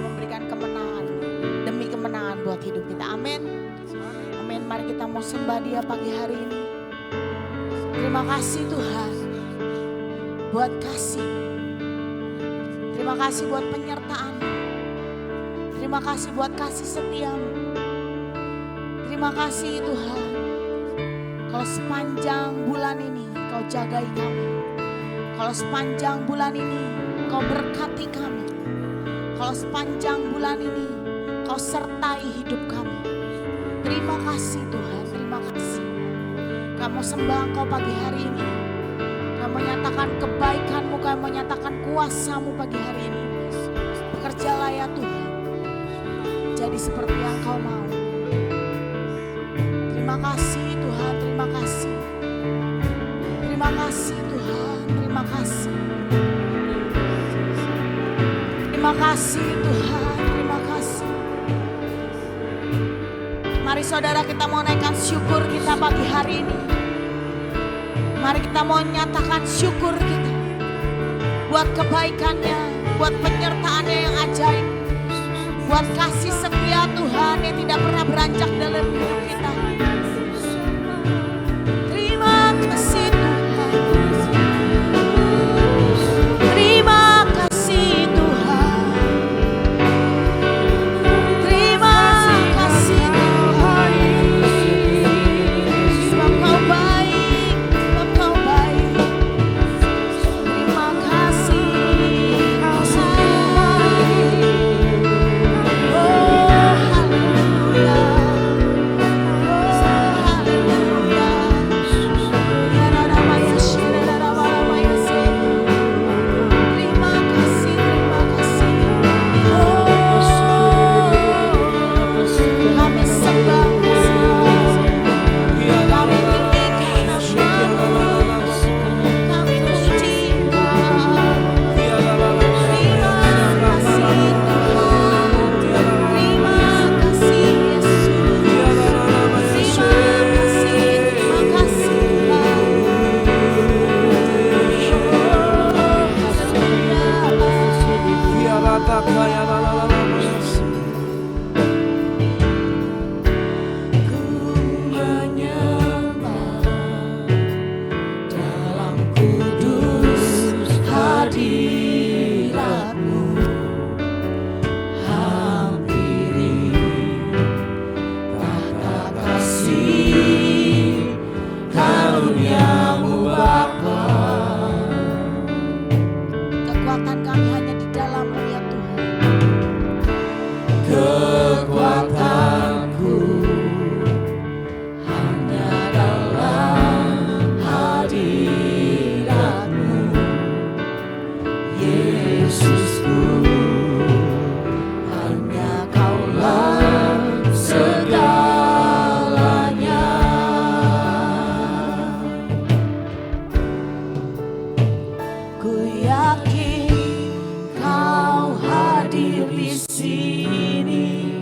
memberikan kemenangan demi kemenangan buat hidup kita. Amin. Amin. Mari kita mau sembah Dia pagi hari ini. Terima kasih Tuhan buat kasih. Terima kasih buat penyertaan. Terima kasih buat kasih setia-Mu. Terima kasih Tuhan. Kalau sepanjang bulan ini Kau jagai kami. Kalau sepanjang bulan ini Kau berkati kami. Kalau sepanjang bulan ini Kau sertai hidup kami. Terima kasih Tuhan, terima kasih. Kami sembah Engkau pagi hari ini. Kami menyatakan kebaikan-Mu, kami menyatakan kuasa-Mu pagi hari ini. Bekerjalah ya Tuhan, jadi seperti yang Kau mau. Terima kasih Tuhan, terima kasih. Terima kasih Tuhan, terima kasih. Terima kasih Tuhan, terima kasih. Mari saudara kita mau naikkan syukur kita pagi hari ini. Mari kita mau nyatakan syukur kita buat kebaikannya, buat penyertaannya yang ajaib, buat kasih setia Tuhan yang tidak pernah beranjak dalam hidup kita. Terima kasih Tuhan. Terima kasih Tuhan. Terima kasih Tuhan. Sebab Kau baik, sebab Kau baik. Terima kasih Kau sayang. Oh haleluya. Oh haleluya. Ya Ramaya Shira Ramaya Se. Terima kasih, terima kasih. Oh, kami sembah, kami tinggikan nama-Mu, kami puji Engkau. Terima kasih Tuhan, terima kasih Yesus, terima kasih Tuhan. Ku menyembah dalam kudus hadirat-Mu, hampiri tahta kasih karunia-Mu Bapa. Kekuatan kami hanya di dalam-Mu ya Tuhan. Kekuatanku hanya dalam hadirat-Mu, Yesusku. Hanya Kaulah segalanya. Ku yakin Kau hadir di sini.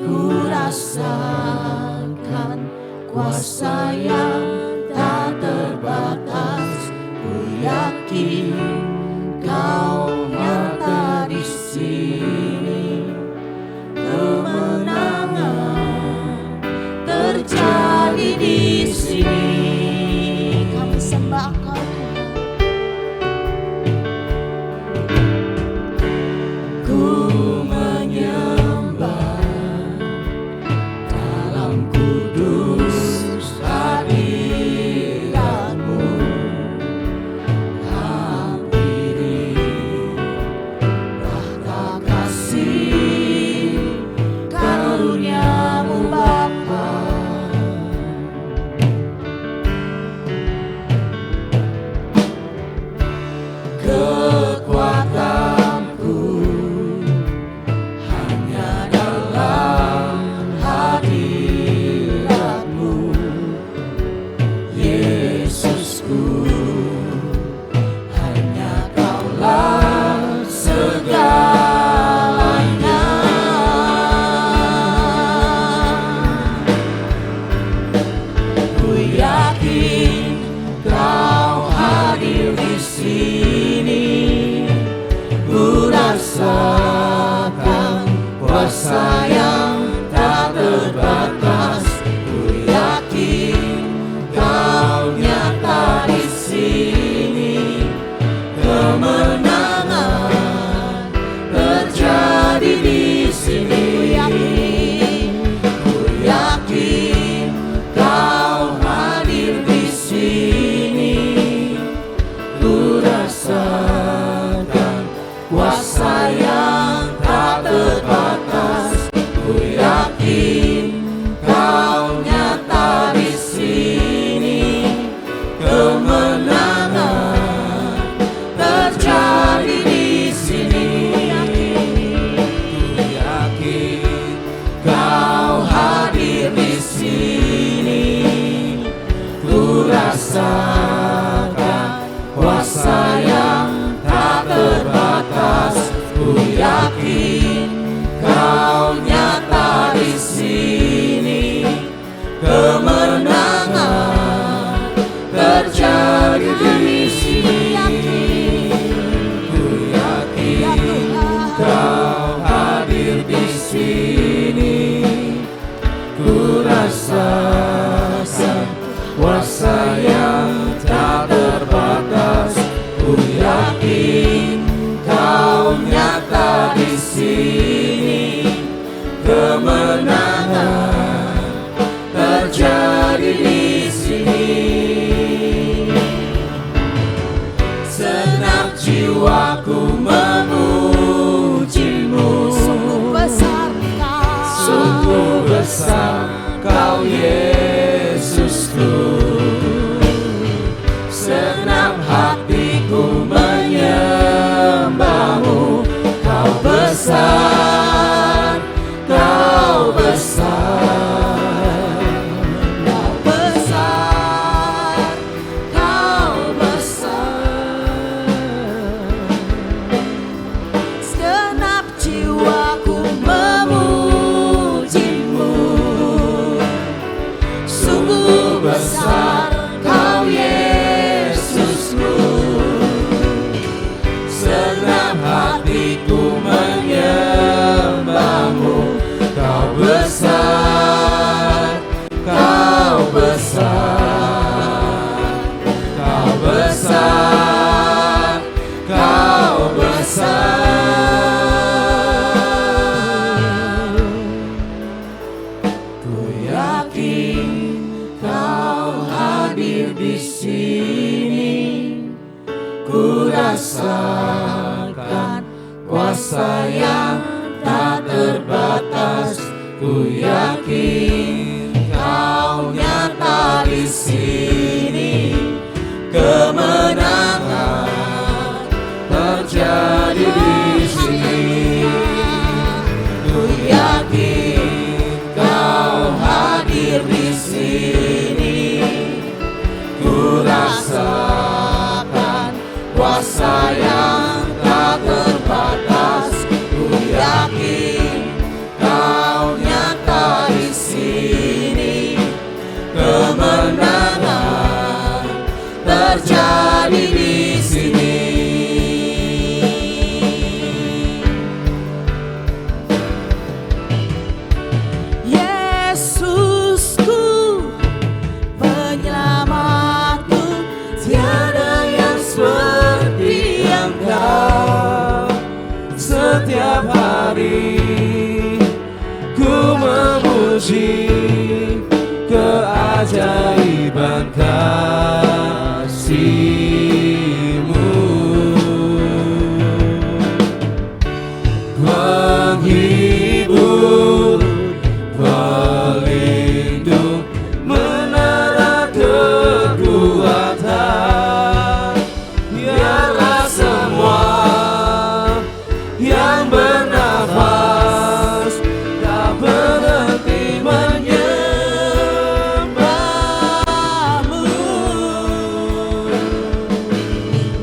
Ku rasakan kuasa yang tak terbatas. Ku yakin Kau nyata di sini. Kemenangan terjadi di sini. Kami sembah Engkau Tuhan. Ku menyembah dalam kudus hadirat-Mu, hampiri tahta kasih karunia-Mu Bapa. Kekuatanku yakin Kau nyata di sini, kemenangan terjadi di sini. Ku yakin Kau hadir di sini, ku rasakan kuasa yang tak terbatas. Ku yakin Kau nyata di sini, kemenangan terjadi di sini. Senang jiwaku memuji-Mu, Sungguh besar Kau, sungguh besar Kau Yesusku. Senang hatiku menyembah-Mu, Kau besar, Kau besar, Kau besar, Kau besar. Segenap jiwaku memuji-Mu, sungguh besar Kau Yesusku. Senang hatiku menyembah-Mu, Kau besar, Kau besar, Kau besar, Kau besar. Ku yakin Kau hadir di sini, ku rasakan kuasa yang tak terbatas. Ku yakin Kau nyata di sini, kemenangan terjadi di sini. Ku yakin Kau hadir di sini, ku rasakan kuasa yang tak terbatas. Ku yakin Kau nyata di sini, kemenangan terjadi di sini. Yesusku, penyelamatku, Tiada yang seperti Engkau. Setiap hari ku memuji keajaiban kasih-Mu. Penghibur, pelindung, menara kekuatan. Biarlah semua yang bernafas tak berhenti menyembah-Mu.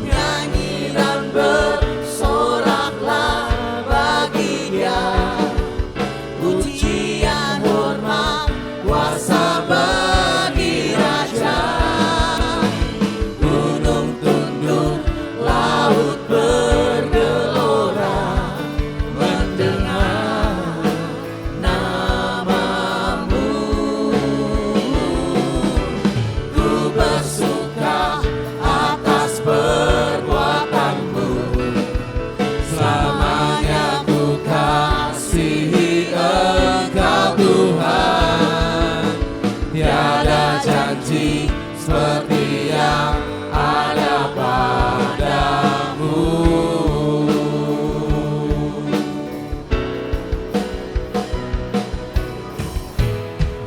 Nyanyi dan bersoraklah bagi Dia, pujian, hormat, kuasa bagi Raja. Gunung tunduk, laut bergelora, mendengar nama-Mu. Ku bersuka atas perbuatan-Mu, selamanya ku kasihi Engkau Tuhan. Tiada janji seperti yang ada padamu.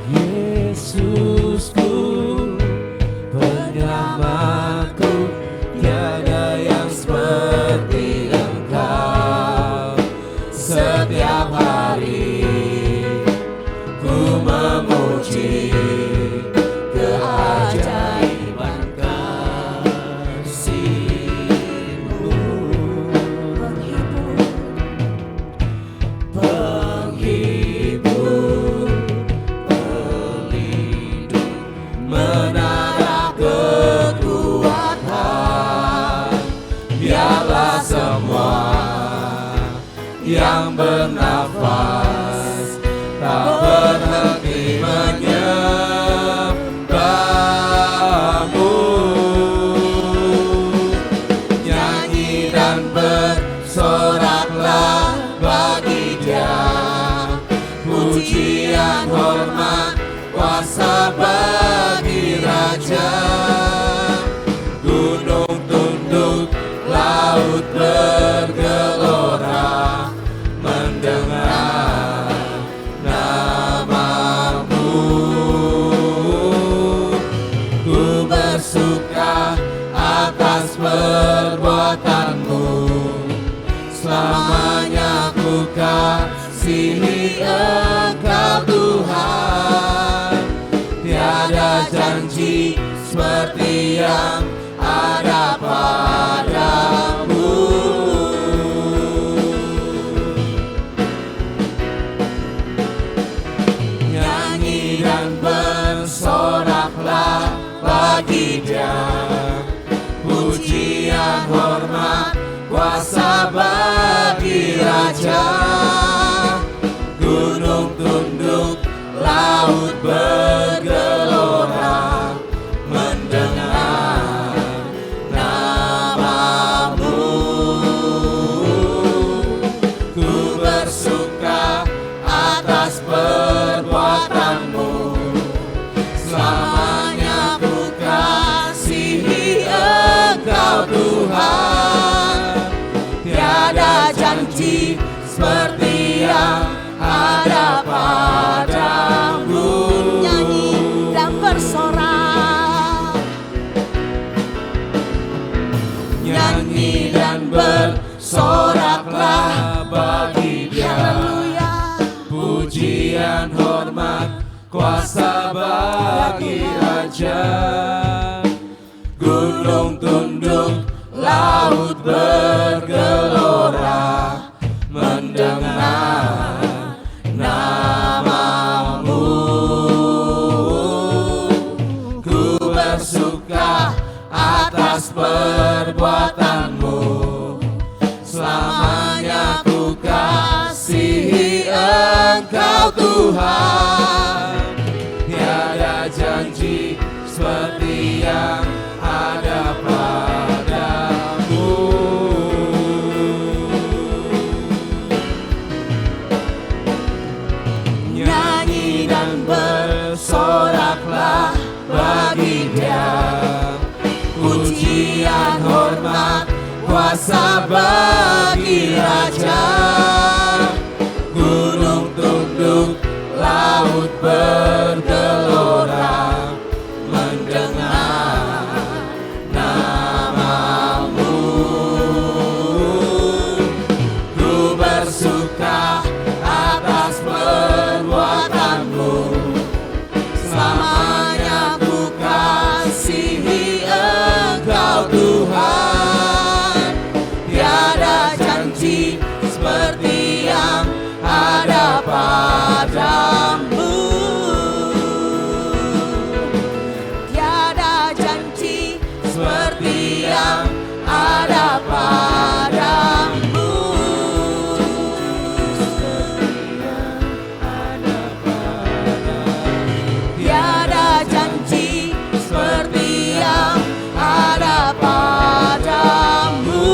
Yesusku, penyelamatku, tiada yang seperti Engkau. Setiap hari ku memuji keajaiban kasih-Mu. yang bernafas tak berhenti menyembahmu. Nyanyi dan bersoraklah bagi Dia, pujian, hormat, kuasa bagi Raja. Gunung tunduk, laut bergelora mendengar namamu. Ku bersuka atas perbuatanmu, selamanya ku kasihi Engkau Tuhan. Tiada janji seperti yang ada padamu. Nyanyi dan bersoraklah bagi Dia, pujian, hormat, kuasa bagi Raja. Gunung tunduk, laut bergelora mendengar namamu. Ku bersuka atas perbuatanmu, selamanya ku kasihi Engkau Tuhan. Tiada janji seperti yang ada padamu. Nyanyi dan bersorak, Nyanyi dan bersoraklah bagi Dia, haleluya. pujian, hormat, kuasa bagi Raja. Gunung tunduk, laut bergelora mendengar namamu. Ku bersuka atas perbuatanmu, selamanya ku kasihi Engkau Tuhan. Tiada janji seperti yang ada padamu. Nyanyi dan bersoraklah bagi Dia, pujian, hormat, kuasa bagi Raja. Gunung tunduk, laut bergelora mendengar namamu. Ku bersuka atas perbuatanmu, selamanya ku kasihi Engkau Tuhan. Tiada janji seperti yang ada padamu. Tiada janji seperti yang ada padamu. Tiada janji seperti yang ada padamu.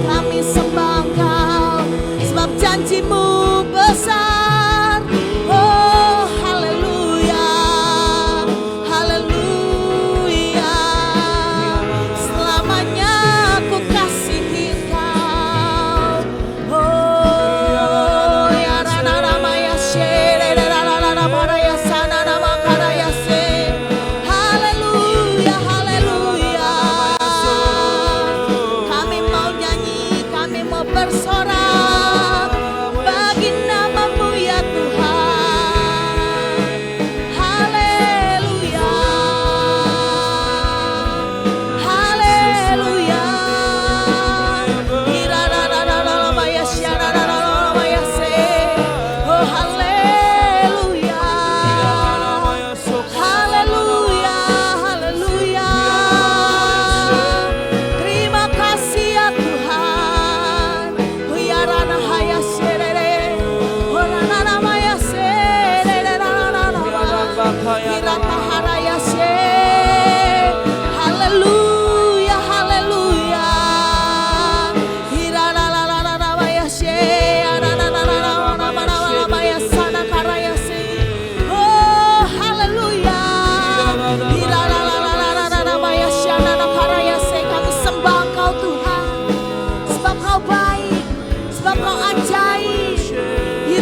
Kami sembah Engkau sebab janji-Mu besar. Oh haleluya, haleluya. Selamanya ku kasihi Engkau. Oh ya rana nama ya shere rana nama ya sana nama kana ya se. Haleluya, haleluya. Kami mau nyanyi, kami mau bersorak bagi namamu.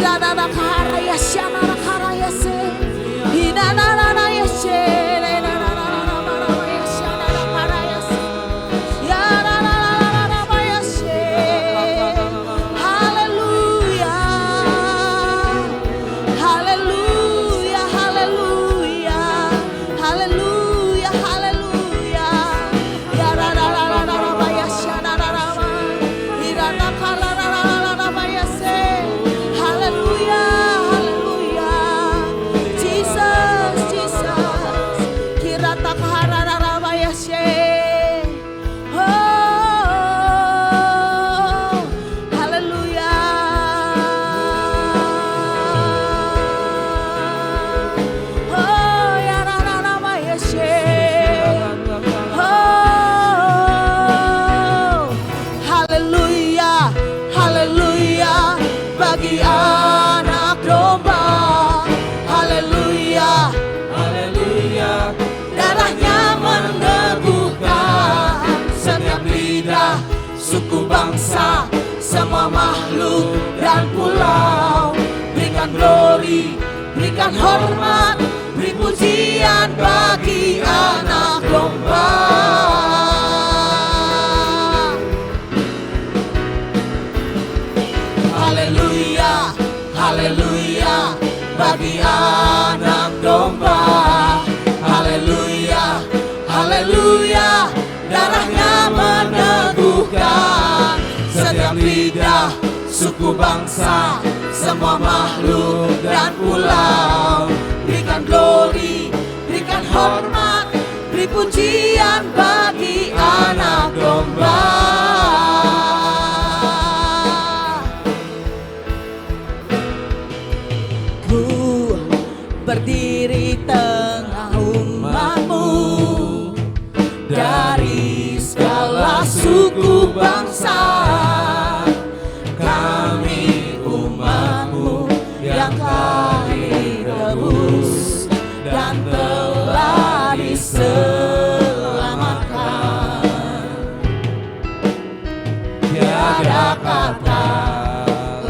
Iranana karaya shanana karaya se. Inanana yeshe. Suku bangsa, semua makhluk dan pulau, berikan glory, berikan hormat, beri pujian bagi anak domba. Haleluya, haleluya, bagi anak domba. Haleluya, haleluya, darahnya meneguhkan setiap lidah, suku bangsa, semua makhluk dan pulau. Berikan glory, berikan hormat, beri pujian bagi anak domba. Ku berdiri tengah umatmu, dari segala suku bangsa, kami umatmu yang telah ditebus dan telah diselamatkan. Tiada kata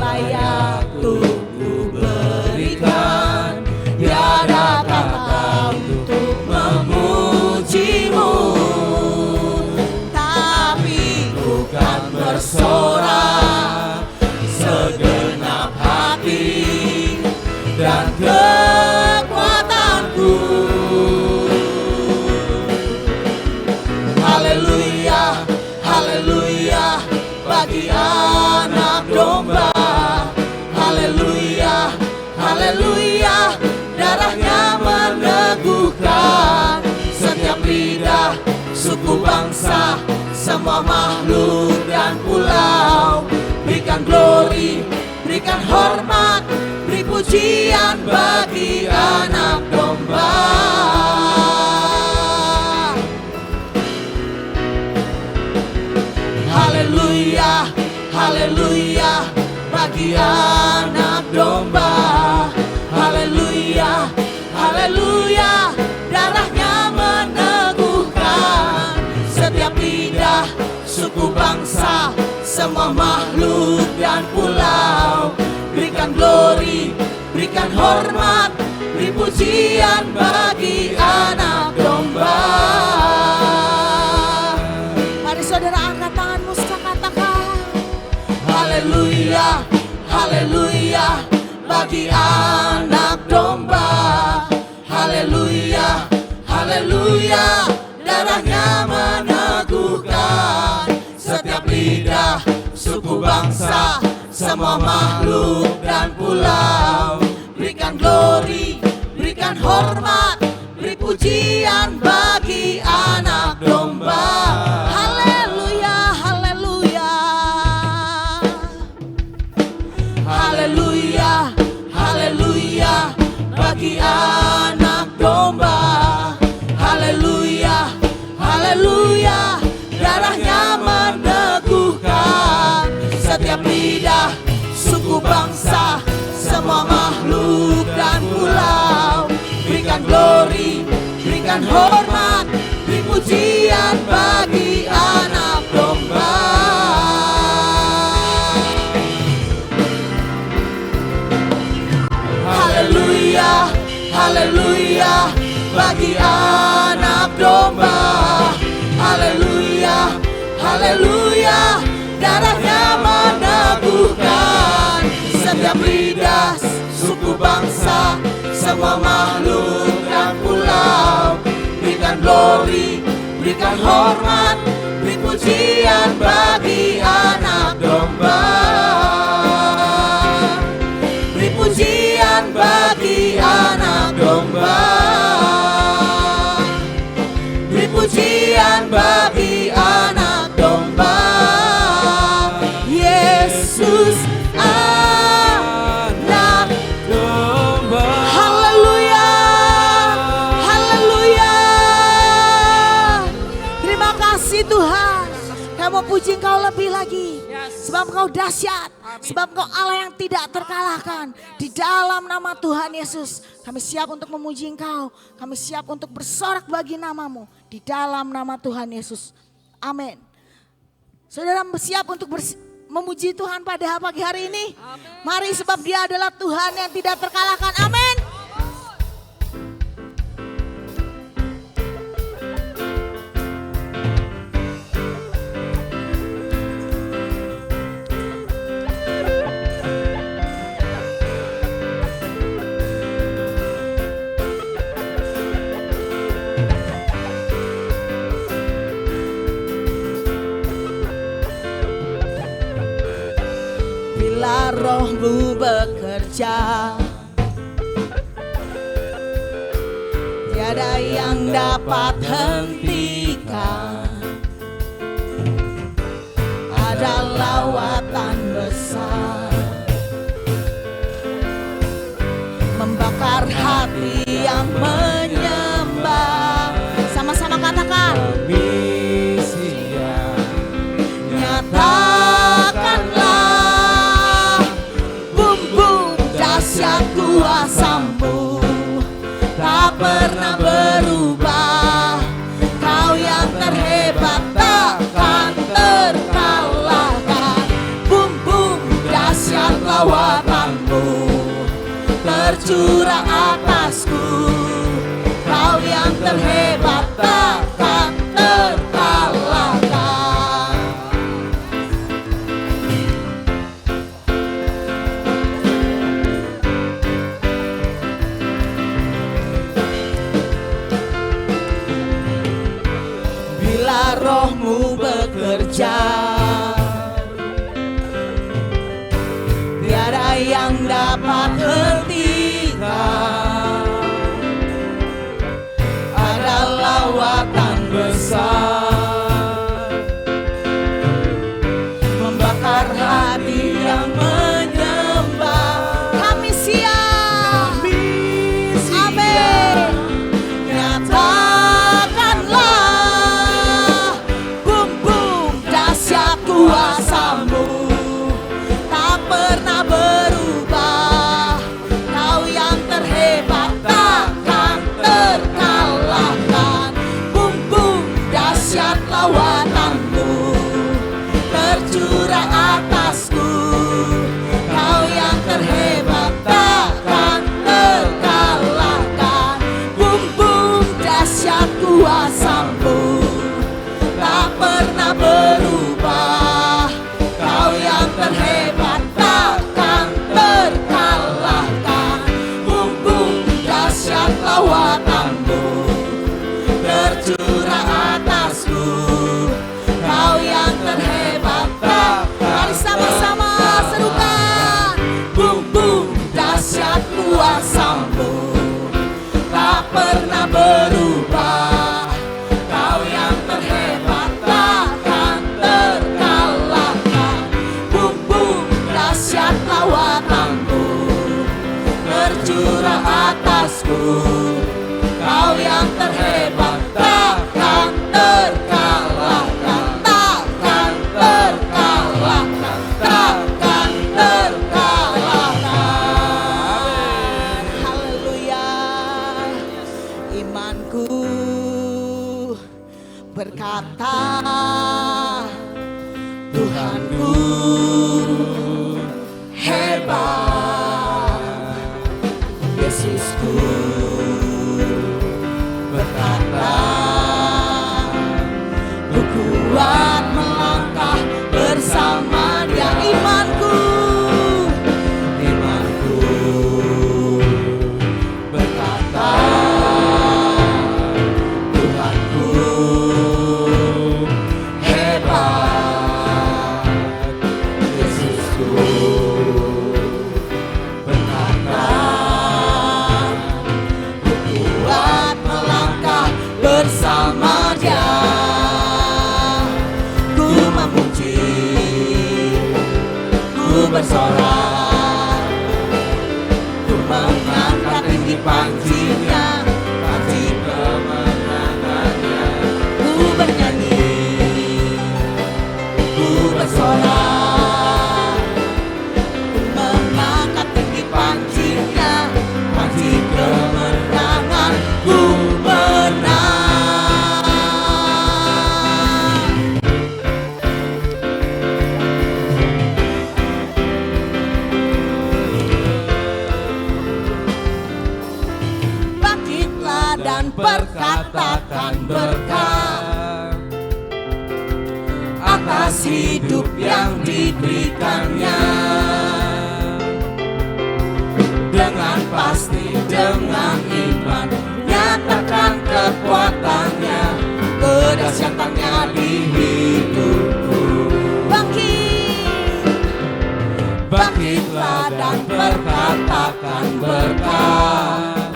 layak untuk ku berikan, tiada kata untuk memujimu, bersorak segenap hati dan kekuatanku. Haleluya, haleluya, bagi anak domba. Haleluya, haleluya, darahnya meneguhkan setiap lidah, suku bangsa, semua makhluk dan pulau. Berikan glory, berikan hormat, beri pujian bagi anak domba. Haleluya, haleluya, bagi anak domba. Haleluya, haleluya, darahnya meneguhkan setiap lidah, suku bangsa, semua makhluk dan pulau. Berikan glory, berikan hormat, beri pujian bagi anak domba. Mari saudara angkat tanganmu, katakan haleluya, haleluya, bagi anak domba. Haleluya, haleluya, darahnya meneguhkan setiap lidah, suku bangsa, semua makhluk dan pulau. Berikan glory, berikan hormat, beri pujian bagi anak domba. Haleluya, haleluya, haleluya, haleluya, bagi anak domba. Haleluya, haleluya, darahnya meneguhkan setiap lidah, suku bangsa, semua makhluk dan pulau. Berikan glory, berikan hormat, beri pujian bagi anak domba. haleluya bagi anak domba. Haleluya, haleluya, darahnya meneguhkan setiap lidah, suku bangsa, semua makhluk dan pulau. Berikan glory, berikan hormat, beri pujian bagi anak domba. Beri pujian bagi anak domba. Beri pujian bagi anak domba. Yesus anak domba. Haleluya, haleluya. Terima kasih Tuhan. Kami mau puji Engkau lebih lagi. Sebab Engkau dahsyat. Sebab Engkau Allah yang tidak terkalahkan. Di dalam nama Tuhan Yesus, kami siap untuk memuji Engkau. Kami siap untuk bersorak bagi nama-Mu. Di dalam nama Tuhan Yesus. Amin. Saudara siap untuk memuji Tuhan pada pagi hari ini? Amen. Mari, sebab Dia adalah Tuhan yang tidak terkalahkan. Amin. Bila Roh-Mu bekerja, tiada yang dapat hentikan. Ada lawatan besar, membakar hati yang menyembah. Sama-sama katakan, nyatakanlah bumbung dahsyat kuasa-Mu, tak pernah berubah. Kau yang terhebat takkan terkalahkan. Bumbung dahsyat lawatan-Mu tercurah atasku. Kau yang terhebat takkan terkalahkan. Bila Roh-Mu bekerja, tiada yang dapat hentikan. Ada lawatan besar, membakar hati yang menyembah. Kami siap, amin. Nyatakanlah bumbung dahsyat kuasa-Mu, tak pernah berubah. Kau yang terhebat takkan terkalahkan. Bumbung dahsyat lawatan-Mu tercurah atasku. Kau yang terhebat takkan terkalahkan. Bumbung dahsyat kuasa-Mu tak pernah berubah. Kau yang terhebat takkan terkalahkan. Bumbung dahsyat lawatan-Mu tercurah atasku. Kau yang terhebat takkan. Mari sama-sama serukan. Bumbung dahsyat kuasa-Mu tak pernah berubah. Kau yang terhebat takkan terkalahkan. Bumbung dahsyat lawatan-Mu tercurah atasku. Kau yang terhebat takkan terkalahkan. Takkan terkalahkan. Takkan terkalahkan. Haleluya. Imanku berkata, Tuhanku hebat. Yesusku berkata, ku kuat melangkah bersama Dia. Imanku berkata, Tuhanku hebat. Yesusku berkata, ku kuat melangkah bersama Dia. Ku memuji, ku bersorak, ku mengangkat tinggi panji-Nya, panji kemenangannya. Ku bernyanyi, ku bersorak, ku mengangkat tinggi panji-Nya, panji kemenangan. Ku menang. Bangkitlah dan perkatakan berkat atas hidup yang diberikannya. Dengan pasti, dengan iman, nyatakan kekuatannya, kedahsyatannya di hidupku. Bangkitlah dan perkatakan berkat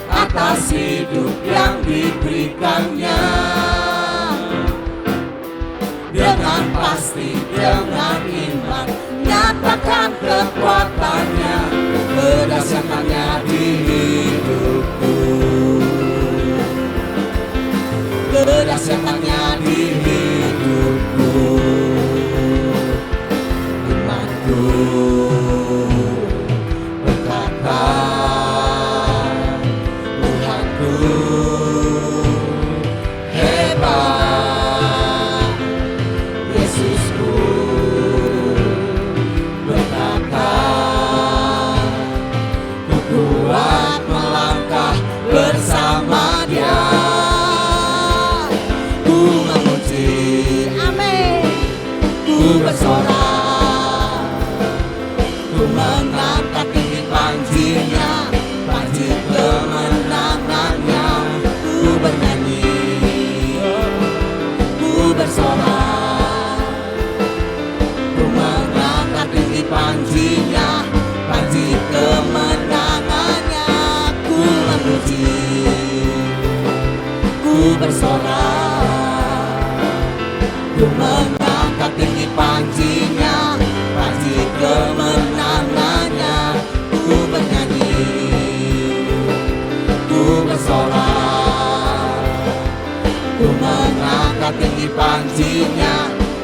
atas hidup yang diberikannya. Dengan pasti, dengan iman, nyatakan kekuatannya, kedahsyatannya di hidupku. Kedahsyatannya di hidupku. Imanku berkata, Tuhanku hebat. Yesusku berkata, ku kuat melangkah bersama Dia. Ku memuji, amin, ku bersorak, ku mengangkat tinggi panji-Nya, panji kemenangannya. Ku bernyanyi, ku bersorak, ku mengangkat tinggi panji-Nya, panji kemenangannya. Ku memuji, ku bersorak, ku mengangkat tinggi panji-Nya, panji kemenangannya. Ku bernyanyi, ku bersorak, ku mengangkat tinggi panji-Nya,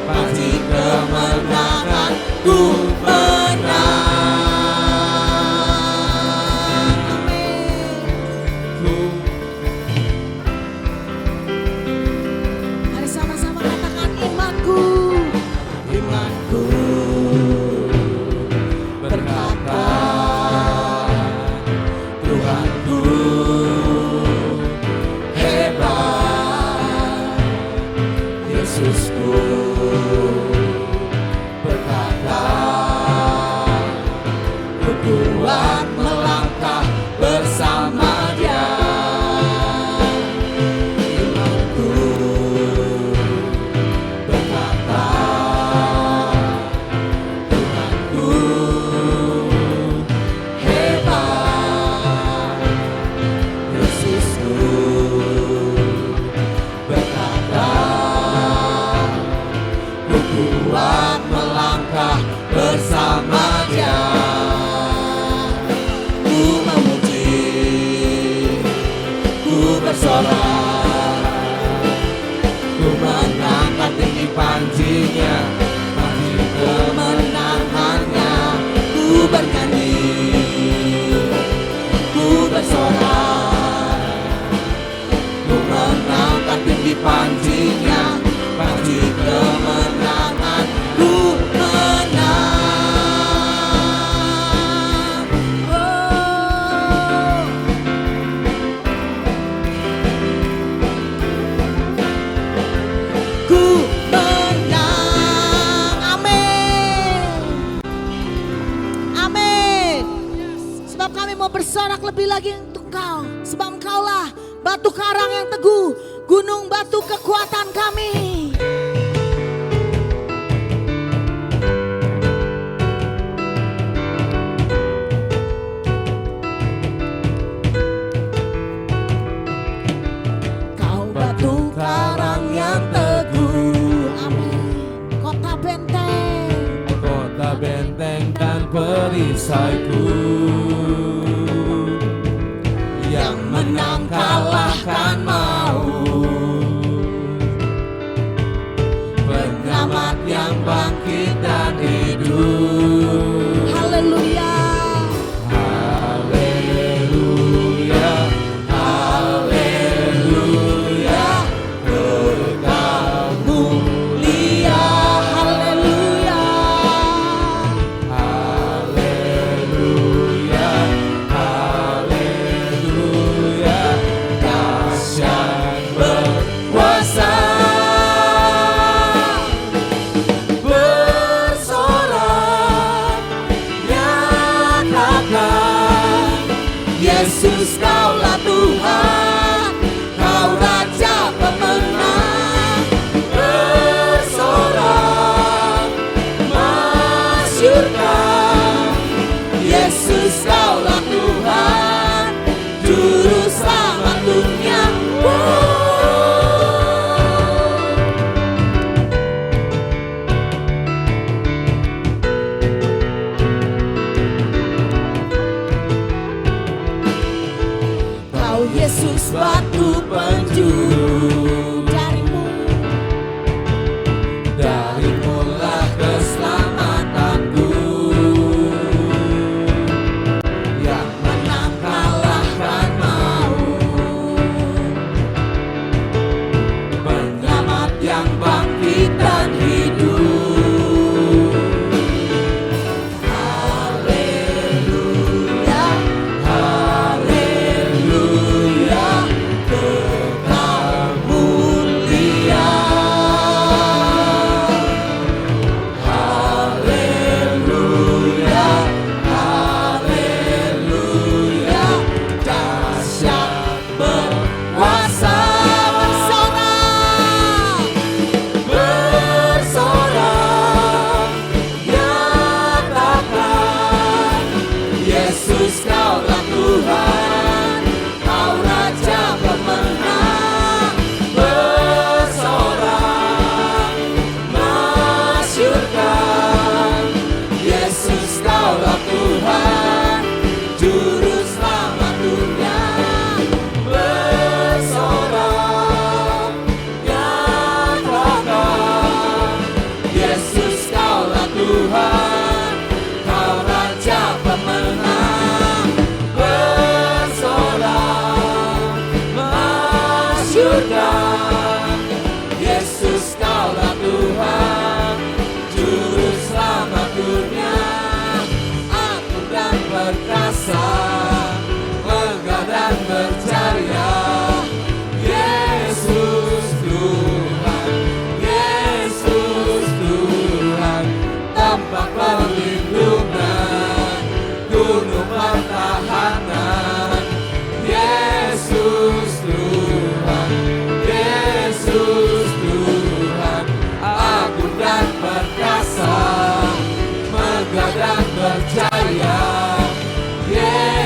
panji kemenangan. Ku menang. Amin. Mari sama-sama katakan imanku. Imanku berkata, Tuhanku hebat. Yesusku berkata, ku kuat melangkah bersama Dia. Imanku berkata, Tuhanku hebat. Yesusku berkata, ku kuat melangkah bersama Dia. Ku memuji, ku bersorak, ku mengangkat tinggi panji-Nya, panji kemenangannya. Ku bernyanyi, ku bersorak, ku mengangkat tinggi panji-Nya, panji kemenangan. Ku menang. Oh. Sebab kami mau bersorak lebih lagi untuk Kau. Sebab Engkaulah batu karang yang teguh, gunung batu kekuatan kami. Kau batu karang yang teguh, amin. Kota benteng dan perisaiku, yang menang kalahkan maut, penyelamat yang bangkit dan hidup. Haleluya, haleluya, haleluya, Engkau mulia. Haleluya, haleluya, haleluya, dahsyat berkuasa, bersorak nyatakan Yesus Kaulah Tuhan, Kau Raja pemenang. Bersorak masyurkan Yesus Kaulah Tuhan, Juru Selamat dunia. Kau Yesus batu penjuru, darimulah keselamatanku, yang menang kalahkan maut, penyelamat yang bangkit dan hidup. Haleluya, haleluya, Engkau mulia. Haleluya, haleluya, dahsyat berkuasa. Bersorak, nyatakan Yesus Kaulah Tuhan, Kau Raja pemenang. Bersorak masyurkan Yesus Kaulah Tuhan, Juru Selamat dunia. Bersorak nyatakan Yesus Kaulah Tuhan, Kau Raja pemenang. Bersorak masyurkan Yesus Kaulah Tuhan, Juru Selamat dunia. Aku dan perkasa, megah dan berjaya, Yesus Tuhan, Yesus Tuhan, tempat perlindungan, gunung pertahanan, Yesus Tuhan, Yesus Tuhan, agung dan perkasa, megah dan berjaya, Yesus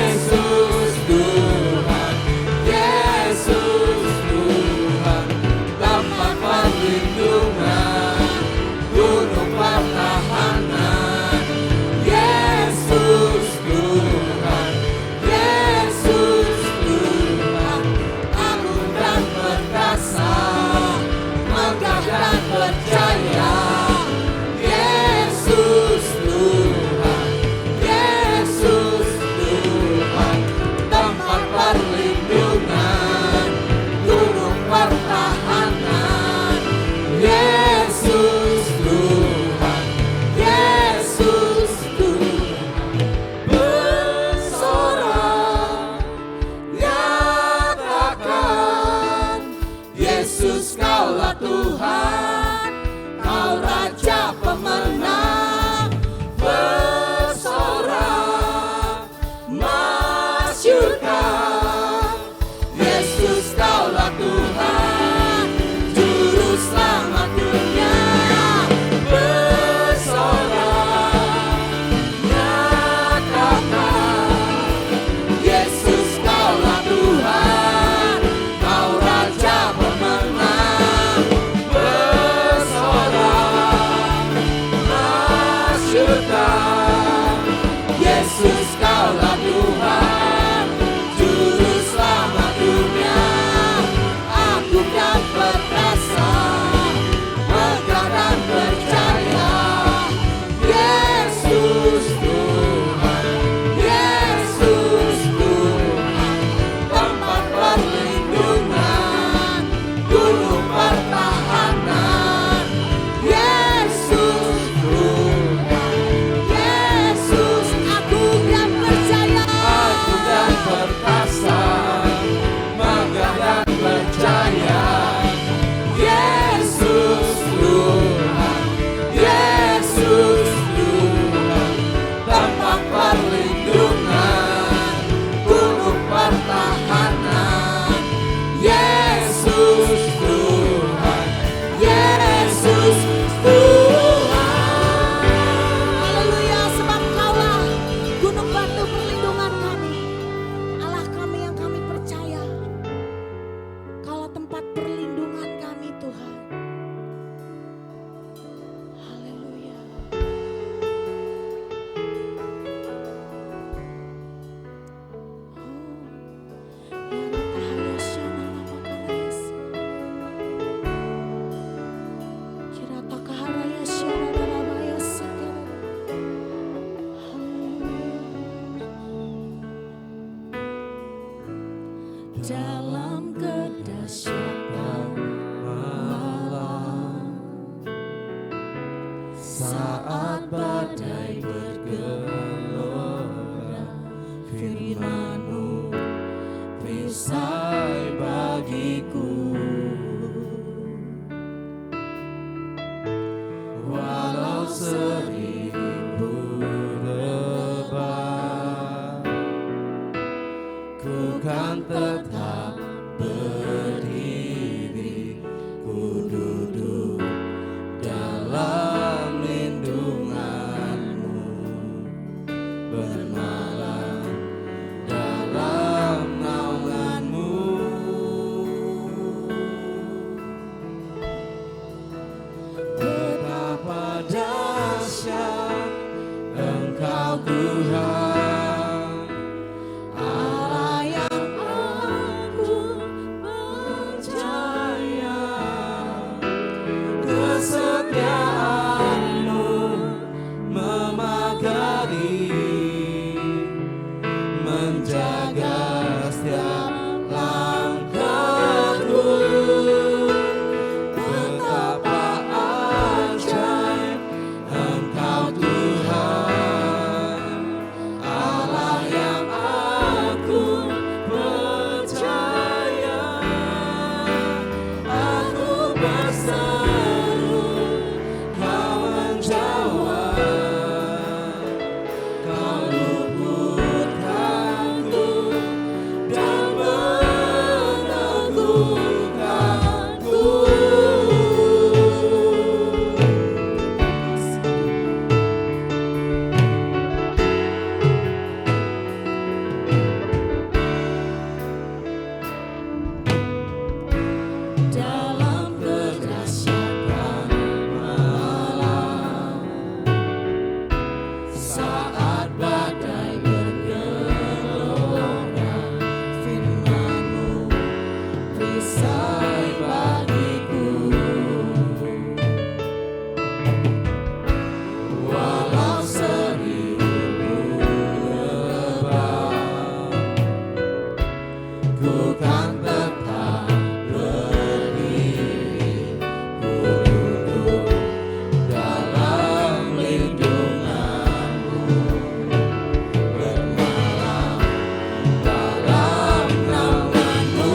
dalam kedahsyatan malam, saat badai bergelora, firman-Mu perisai bagiku. Walau seribu rebah, ku kan tetap berdiri, ku duduk dalam lindungan-Mu, bermalam dalam naungan-Mu. Betapa dahsyat Engkau Tuhan, Allah yang aku percaya. Kesetiaan-Mu memagari, menjaga setiap langkahku. Betapa ajaib Engkau Tuhan, Allah yang aku percaya. Aku berseru, Kau menjawab, Kau luputkanku dan meneguhkanku. Dalam kedahsyatan malam, saat badai bergelora, firman-Mu perisai bagiku. Walau seribu rebah, ku kan tetap berdiri, ku duduk dalam lindungan-Mu, bermalam dalam naungan-Mu.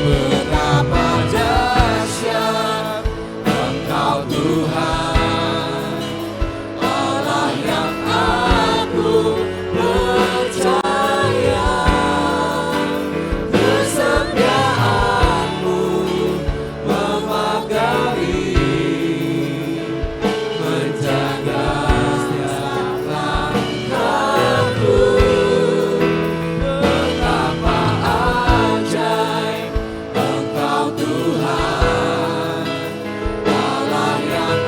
Betapa dahsyat Engkau Tuhan, Allah yang aku percaya. Kesetiaan-Mu memagari, menjaga setiap langkahku. Betapa ajaib Engkau Tuhan, Allah yang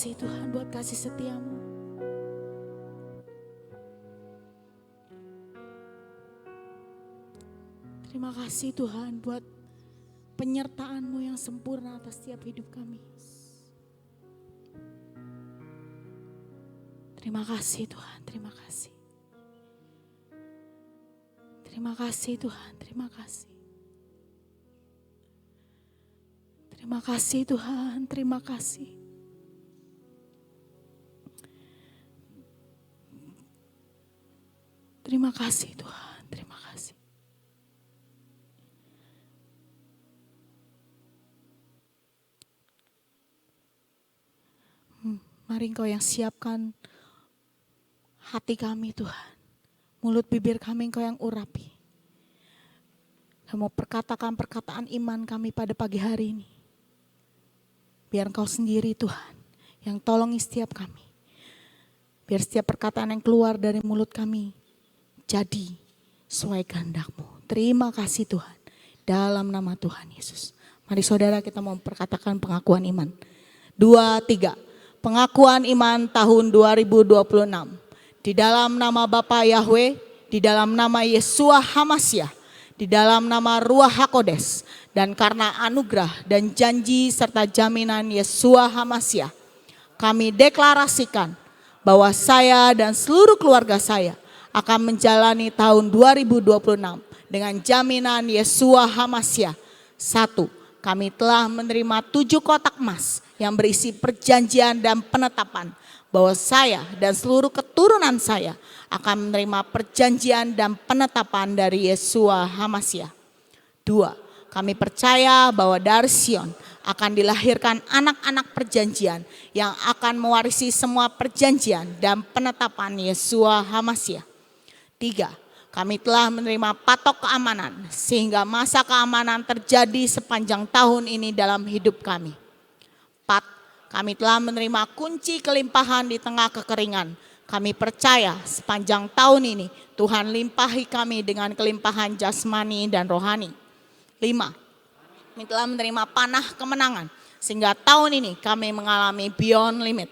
kasih Tuhan buat kasih setiamu. Terima kasih Tuhan buat penyertaan-Mu yang sempurna atas setiap hidup kami. Terima kasih Tuhan, terima kasih. Terima kasih Tuhan, terima kasih. Terima kasih Tuhan, terima kasih. Terima kasih Tuhan, terima kasih. Mari Engkau yang siapkan hati kami Tuhan. Mulut bibir kami Engkau yang urapi. Kamu perkatakan perkataan iman kami pada pagi hari ini. Biar Engkau sendiri Tuhan yang tolongi setiap kami. Biar setiap perkataan yang keluar dari mulut kami jadi sesuai kehendak-Mu. Terima kasih Tuhan. Dalam nama Tuhan Yesus. Mari saudara kita mau perkatakan pengakuan iman. 2, 3. Pengakuan iman tahun 2026. Di dalam nama Bapa Yahweh, di dalam nama Yeshua Hamasyah, di dalam nama Ruach HaKodes, dan karena anugerah dan janji serta jaminan Yeshua Hamasyah, kami deklarasikan bahwa saya dan seluruh keluarga saya akan menjalani tahun 2026 dengan jaminan Yeshua Hamasyah. 1. Kami telah menerima 7 kotak emas yang berisi perjanjian dan penetapan bahwa saya dan seluruh keturunan saya akan menerima perjanjian dan penetapan dari Yeshua Hamasyah. 2. Kami percaya bahwa dari Sion akan dilahirkan anak-anak perjanjian yang akan mewarisi semua perjanjian dan penetapan Yeshua Hamasyah. 3. Kami telah menerima patok keamanan sehingga masa keamanan terjadi sepanjang tahun ini dalam hidup kami. 4. Kami telah menerima kunci kelimpahan di tengah kekeringan. Kami percaya sepanjang tahun ini Tuhan limpahi kami dengan kelimpahan jasmani dan rohani. 5. Kami telah menerima panah kemenangan sehingga tahun ini kami mengalami beyond limit.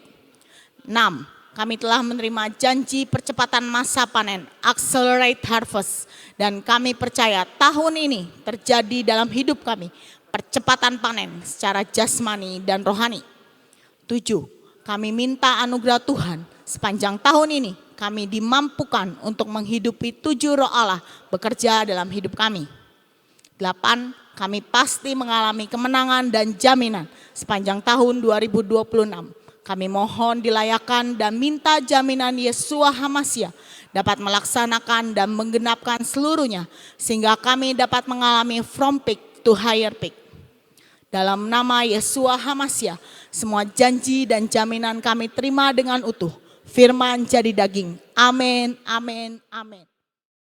6. Kami telah menerima janji percepatan masa panen, accelerate harvest. Dan kami percaya tahun ini terjadi dalam hidup kami percepatan panen secara jasmani dan rohani. 7. Kami minta anugerah Tuhan sepanjang tahun ini kami dimampukan untuk menghidupi 7 roh Allah bekerja dalam hidup kami. 8. Kami pasti mengalami kemenangan dan jaminan sepanjang tahun 2026. Kami mohon dilayakkan dan minta jaminan Yeshua Hamasyah dapat melaksanakan dan menggenapkan seluruhnya sehingga kami dapat mengalami from peak to higher peak. Dalam nama Yeshua Hamasyah, semua janji dan jaminan kami terima dengan utuh. Firman jadi daging. Amin, amin, amin.